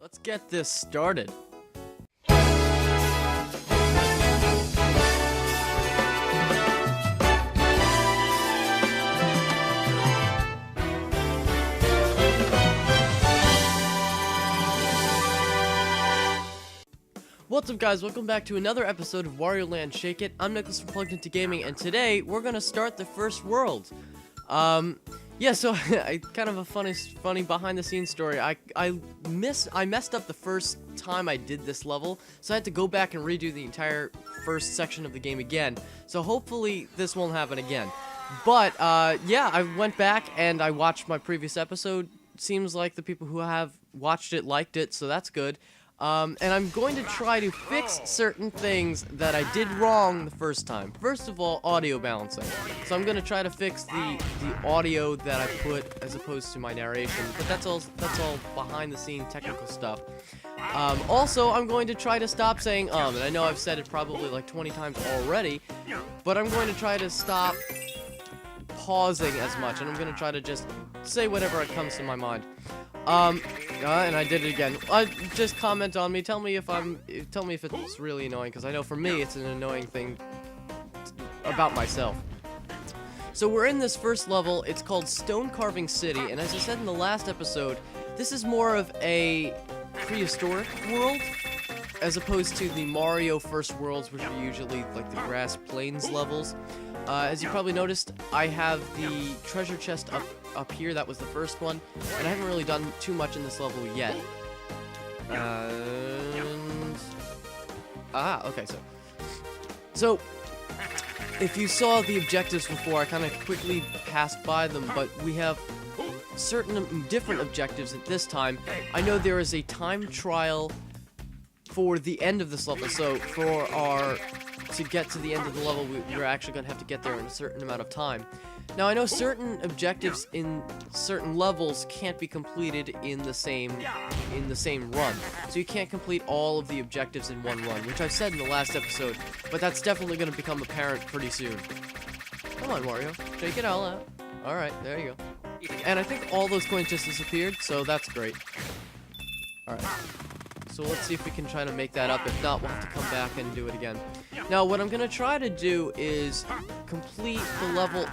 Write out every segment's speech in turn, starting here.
Let's get this started. What's up, guys? Welcome back to another episode of Wario Land Shake It. I'm Nicholas from Plugged Into Gaming, and today we're gonna start the first world. Yeah, so kind of a funny behind-the-scenes story. I messed up the first time I did this level, so I had to go back and redo the entire first section of the game again. So hopefully this won't happen again. But yeah, I went back and I watched my previous episode. Seems like the people who have watched it liked it, so that's good. And I'm going to try to fix certain things that I did wrong the first time. First of all, audio balancing. So I'm going to try to fix the audio that I put as opposed to my narration. But that's all behind the scene technical stuff. Also, I'm going to try to stop saying and I know I've said it probably like 20 times already, but I'm going to try to stop pausing as much, and I'm going to try to just say whatever comes to my mind. And I did it again. Just comment on me. Tell me if it's really annoying, because I know for me it's an annoying thing about myself. So we're in this first level. It's called Stone Carving City, and as I said in the last episode, this is more of a prehistoric world as opposed to the Mario First Worlds, which are usually like the grass plains levels. As you probably noticed, I have the treasure chest up here. That was the first one, and I haven't really done too much in this level yet. Okay, so if you saw the objectives before, I kind of quickly passed by them, but we have certain different objectives at this time. I know there is a time trial for the end of this level, so to get to the end of the level, we're actually going to have to get there in a certain amount of time. Now, I know certain objectives in certain levels can't be completed in the same run. So you can't complete all of the objectives in one run, which I said in the last episode, but that's definitely going to become apparent pretty soon. Come on, Wario. Shake it all out. Alright, there you go. And I think all those coins just disappeared, so that's great. Alright. So let's see if we can try to make that up. If not, we'll have to come back and do it again. Now, what I'm going to try to do is complete the level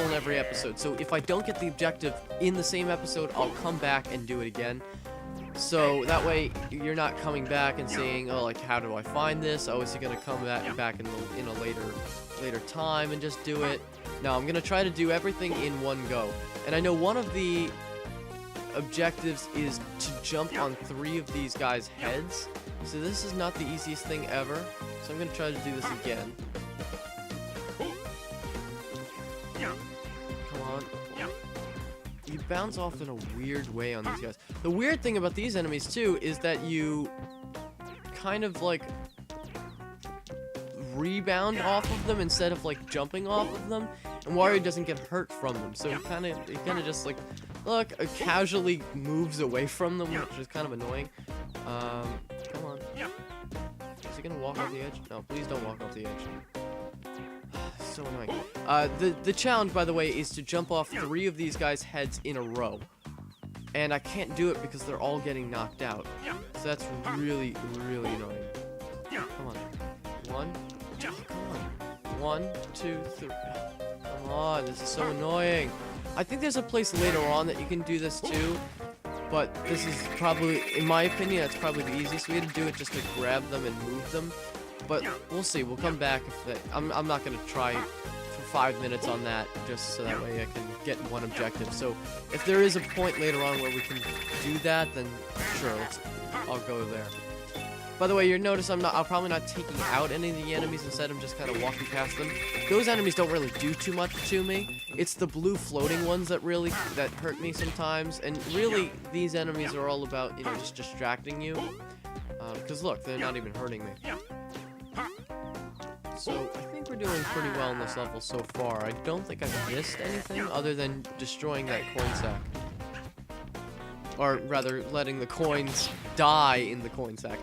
in every episode. So if I don't get the objective in the same episode, I'll come back and do it again. So that way, you're not coming back and saying, oh, like, how do I find this? Oh, is he going to come back in a later time and just do it? No, I'm going to try to do everything in one go. And I know one of the objectives is to jump on 3 of these guys' heads. So this is not the easiest thing ever. So I'm going to try to do this again. Come on. You bounce off in a weird way on these guys. The weird thing about these enemies, too, is that you kind of, like, rebound off of them instead of, like, jumping off of them. And Wario doesn't get hurt from them. So he kind of just, like, look, casually moves away from them, which is kind of annoying. Come on. Is he gonna walk off the edge? No, please don't walk off the edge. So annoying. The challenge, by the way, is to jump off 3 of these guys' heads in a row. And I can't do it because they're all getting knocked out. So that's really, really annoying. Come on. 1, 2, come on. 1, 2, 3. Come on, this is so annoying. I think there's a place later on that you can do this too, but this is probably, in my opinion, that's probably the easiest way to do it, just to grab them and move them. But we'll see. We'll come back if that. I'm not gonna try for 5 minutes on that, just so that way I can get one objective. So if there is a point later on where we can do that, then sure, I'll go there. By the way, you'll notice I'm probably not taking out any of the enemies. Instead, I'm just kind of walking past them. Those enemies don't really do too much to me. It's the blue floating ones that hurt me sometimes. And really, these enemies are all about, just distracting you. Because look, they're not even hurting me. So I think we're doing pretty well in this level so far. I don't think I've missed anything other than destroying that coin sack. Or rather, letting the coins die in the coin sack.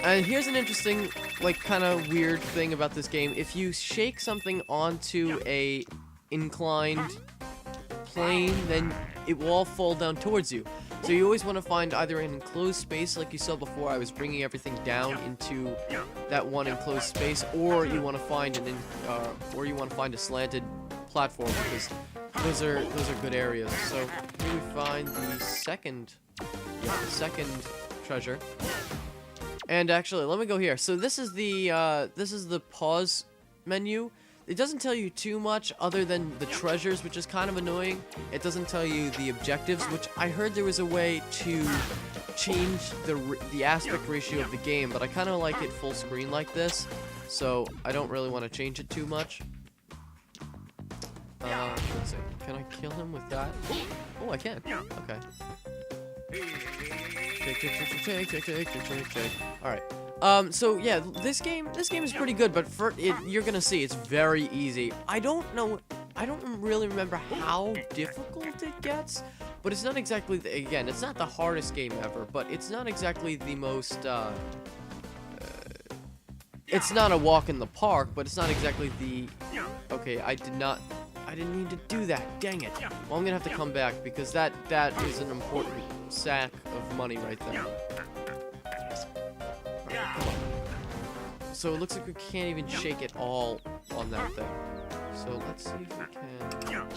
And here's an interesting, like, kind of weird thing about this game. If you shake something onto a inclined plane, then it will all fall down towards you. So you always want to find either an enclosed space, like you saw before. I was bringing everything down into that one enclosed space, or you want to find a slanted platform, because those are good areas. So here we find the second treasure. And actually, let me go here. So this is the pause menu. It doesn't tell you too much other than the treasures, which is kind of annoying. It doesn't tell you the objectives, which I heard there was a way to change the aspect ratio of the game, but I kind of like it full screen like this, so I don't really want to change it too much. Let's see. Can I kill him with that? Oh, I can. Okay. Alright. So yeah, this game is pretty good, but you're gonna see it's very easy. I don't really remember how difficult it gets, but it's not exactly again, it's not the hardest game ever, but it's not exactly the most it's not a walk in the park, but it's not exactly the okay, I didn't need to do that. Dang it. Well, I'm gonna have to come back because that is an important sack of money right there. Right, come on. So it looks like we can't even shake it all on that thing. So let's see if we can.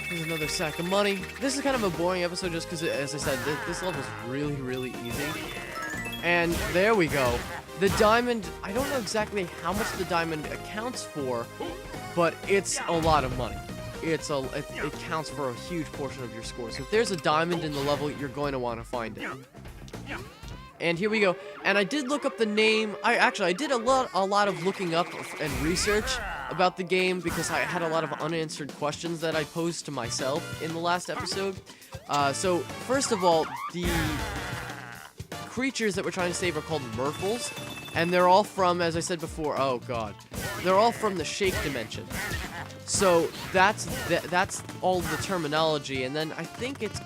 Here's another sack of money. This is kind of a boring episode just because, as I said, this level is really, really easy. And there we go. The diamond, I don't know exactly how much the diamond accounts for, but it's a lot of money. It counts for a huge portion of your score. So if there's a diamond in the level, you're going to want to find it. And here we go. And I did look up the name. I did a lot of looking up and research about the game because I had a lot of unanswered questions that I posed to myself in the last episode. So first of all, the creatures that we're trying to save are called Merfolks, and they're all from, as I said before, oh god, they're all from the Shake dimension. So that's all the terminology, and then I think it's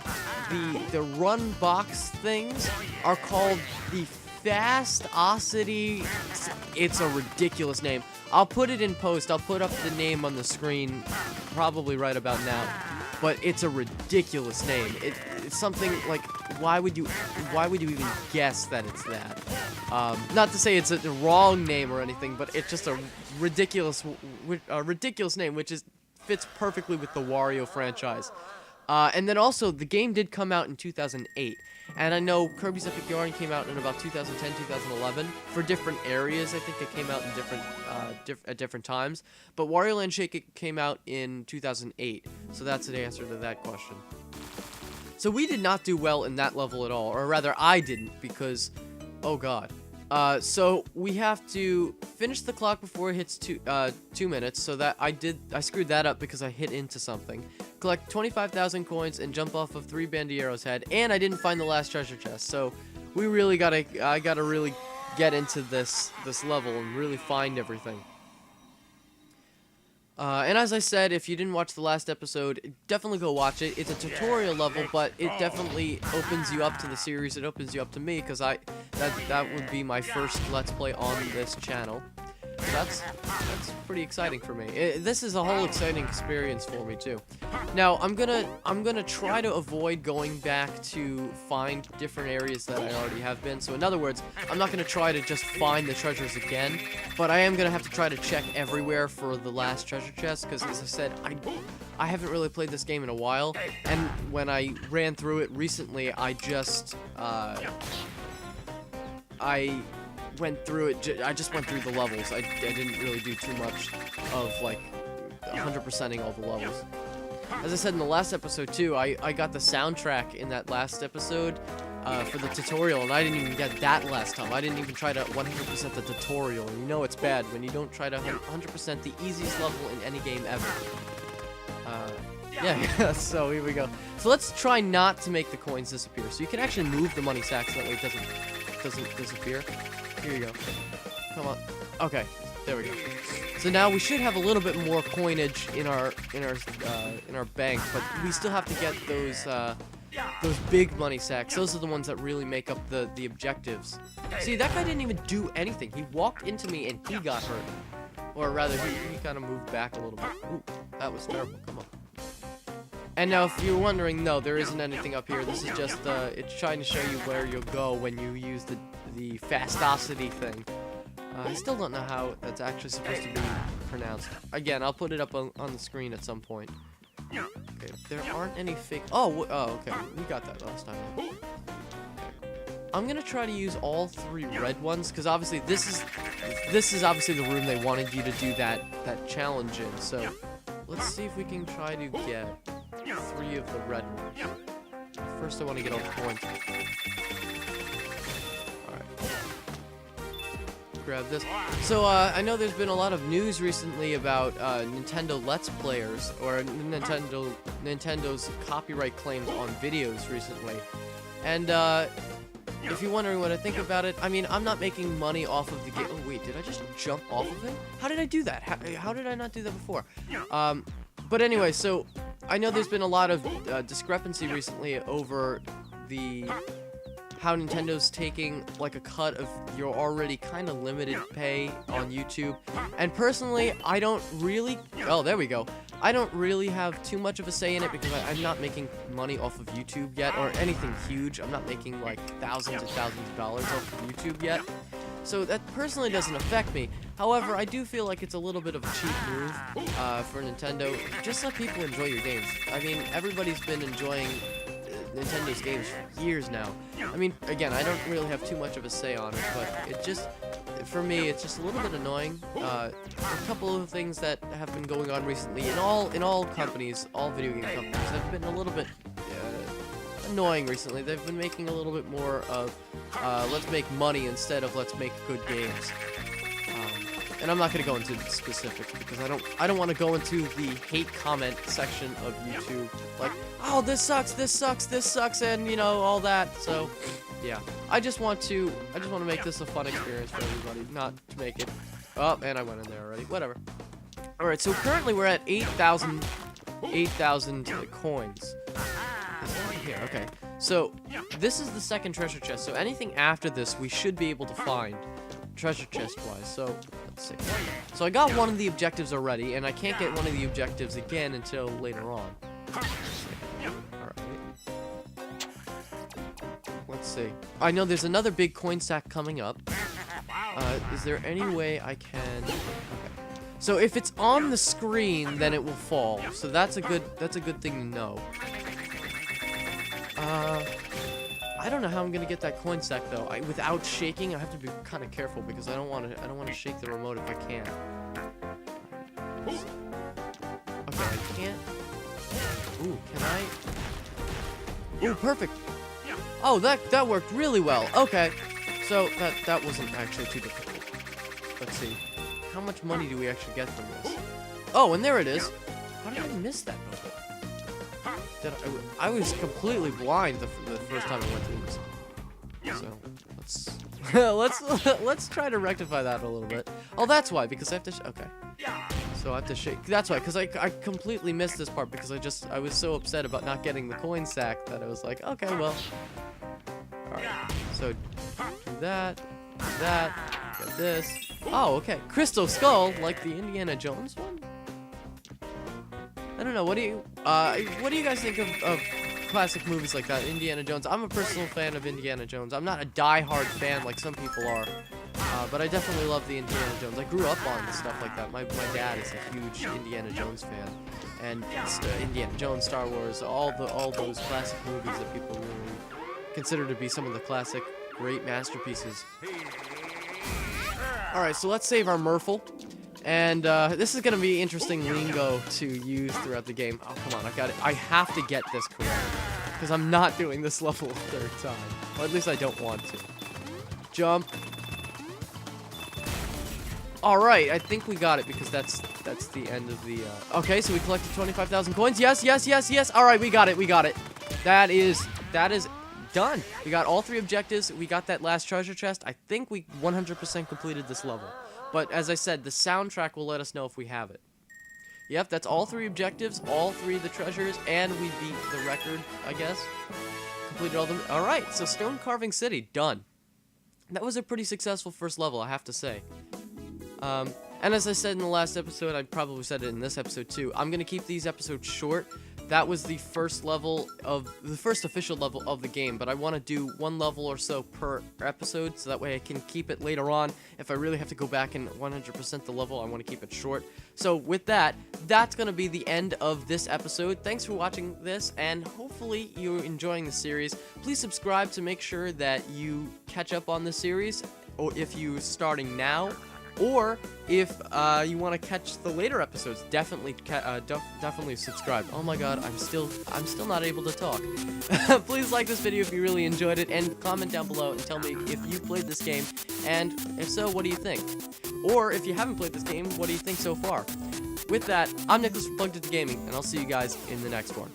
the run box things are called the Fastosity. It's a ridiculous name. I'll put it in post. I'll put up the name on the screen probably right about now. But it's a ridiculous name. It's something like, why would you even guess that it's that? Not to say it's a wrong name or anything, but it's just a ridiculous name, which fits perfectly with the Wario franchise. And then also, the game did come out in 2008. And I know Kirby's Epic Yarn came out in about 2010, 2011 for different areas. I think it came out in at different times. But Wario Land Shake It came out in 2008. So that's the answer to that question. So we did not do well in that level at all, or rather I didn't, because oh god. So we have to finish the clock before it hits 2 minutes. So that I screwed that up because I hit into something. Collect 25,000 coins and jump off of 3 Bandiero's head, and I didn't find the last treasure chest. So we really I gotta really get into this level and really find everything. And as I said, if you didn't watch the last episode, definitely go watch it. It's a tutorial level, but it definitely opens you up to the series. It opens you up to me, because that would be my first Let's Play on this channel. So that's pretty exciting for me. This is a whole exciting experience for me too. Now I'm gonna try to avoid going back to find different areas that I already have been. So in other words, I'm not gonna try to just find the treasures again, but I am gonna have to try to check everywhere for the last treasure chest, because as I said, I haven't really played this game in a while, and when I ran through it recently, I just went through it. I just went through the levels. I didn't really do too much of like 100%ing all the levels. As I said in the last episode too, I got the soundtrack in that last episode for the tutorial, and I didn't even get that last time. I didn't even try to 100% the tutorial. And you know it's bad when you don't try to 100% the easiest level in any game ever. Yeah, so here we go. So let's try not to make the coins disappear. So you can actually move the money sacks, that way it doesn't disappear. Here you go. Come on. Okay, there we go. So now we should have a little bit more coinage in our bank, but we still have to get those big money sacks. Those are the ones that really make up the objectives. See, that guy didn't even do anything. He walked into me and he got hurt, or rather, he kind of moved back a little bit. Ooh, that was terrible. Come on. And now, if you're wondering, no, there isn't anything up here. This is just, it's trying to show you where you'll go when you use the fastosity thing. I still don't know how that's actually supposed to be pronounced. Again, I'll put it up on the screen at some point. Okay, there aren't any fake... Oh, okay. We got that last time. Okay. I'm gonna try to use all 3 red ones, because obviously this is obviously the room they wanted you to do that challenge in. So let's see if we can try to get 3 of the red ones. First, I want to get all the coins. Grab this. So I know there's been a lot of news recently about Nintendo Let's Players, or Nintendo's copyright claims on videos recently. And if you're wondering what I think about it, I mean, I'm not making money off of the game. Oh wait, did I just jump off of it? How did I do that? How did I not do that before? But anyway, so I know there's been a lot of discrepancy recently over how Nintendo's taking like a cut of your already kind of limited pay on YouTube. And personally, I don't really... Oh, there we go. I don't really have too much of a say in it because I'm not making money off of YouTube yet, or anything huge. I'm not making like thousands and thousands of dollars off of YouTube yet. So that personally doesn't affect me. However, I do feel like it's a little bit of a cheap move for Nintendo. Just let people enjoy your games. I mean, everybody's been enjoying Nintendo's games for years now. I mean, again, I don't really have too much of a say on it, but it just, for me, it's just a little bit annoying. A couple of things that have been going on recently in all companies, all video game companies, have been a little bit annoying recently. They've been making a little bit more of let's make money instead of let's make good games. And I'm not going to go into the specifics because I don't want to go into the hate comment section of YouTube, like, oh, this sucks, and you know, all that. So yeah, I just want to make this a fun experience for everybody, not to make it... Oh, and I went in there already. Whatever. Alright, so currently we're at 8,000 coins. Is that here? Okay. So, this is the second treasure chest, so anything after this we should be able to find, treasure chest-wise. So, let's see. So I got one of the objectives already, and I can't get one of the objectives again until later on. Let's see. I know there's another big coin stack coming up. Is there any way I can... Okay. So if it's on the screen, then it will fall. So that's a good thing to know. I don't know how I'm gonna get that coin stack though. Without shaking, I have to be kind of careful because I don't want to shake the remote if I can. Okay, I can't. Ooh, can I? Ooh, perfect. Oh, that worked really well. Okay, so that wasn't actually too difficult. Let's see. How much money do we actually get from this? Oh, and there it is. How did I miss that before? I was completely blind the first time I went through this. So let's try to rectify that a little bit. Oh, that's why, because I have to. Okay. So I have to shake. That's why, because I completely missed this part because I was so upset about not getting the coin sack that I was like, okay, well. All right. So do that, get this. Oh, okay. Crystal Skull, like the Indiana Jones one. I don't know. What do you guys think of classic movies like that, Indiana Jones? I'm a personal fan of Indiana Jones. I'm not a die-hard fan like some people are, but I definitely love the Indiana Jones. I grew up on stuff like that. My dad is a huge Indiana Jones fan, and Indiana Jones, Star Wars, all those classic movies that people really consider to be some of the classic great masterpieces. All right, so let's save our Murphle. And this is going to be interesting lingo to use throughout the game. Oh, come on, I got it. I have to get this correct, because I'm not doing this level a third time. Or at least I don't want to. Jump. Alright, I think we got it, because that's the end of the... Okay, so we collected 25,000 coins. Yes. Alright, we got it. That is done. We got all 3 objectives. We got that last treasure chest. I think we 100% completed this level. But as I said, the soundtrack will let us know if we have it. Yep, that's all 3 objectives, all 3 of the treasures, and we beat the record, I guess. Completed all of them. Alright, so Stone Carving City, done. That was a pretty successful first level, I have to say. And as I said in the last episode, I probably said it in this episode too, I'm going to keep these episodes short, that was the first official level of the game, but I want to do one level or so per episode, so that way I can keep it later on. If I really have to go back and 100% the level, I want to keep it short. So with that, that's going to be the end of this episode. Thanks for watching this, and hopefully you're enjoying the series. Please subscribe to make sure that you catch up on the series, or if you're starting now, or if you want to catch the later episodes, definitely subscribe. Oh my god, I'm still not able to talk. Please like this video if you really enjoyed it, and comment down below and tell me if you played this game, and if so, what do you think? Or if you haven't played this game, what do you think so far? With that, I'm Nicholas from Plugged Into Gaming, and I'll see you guys in the next one.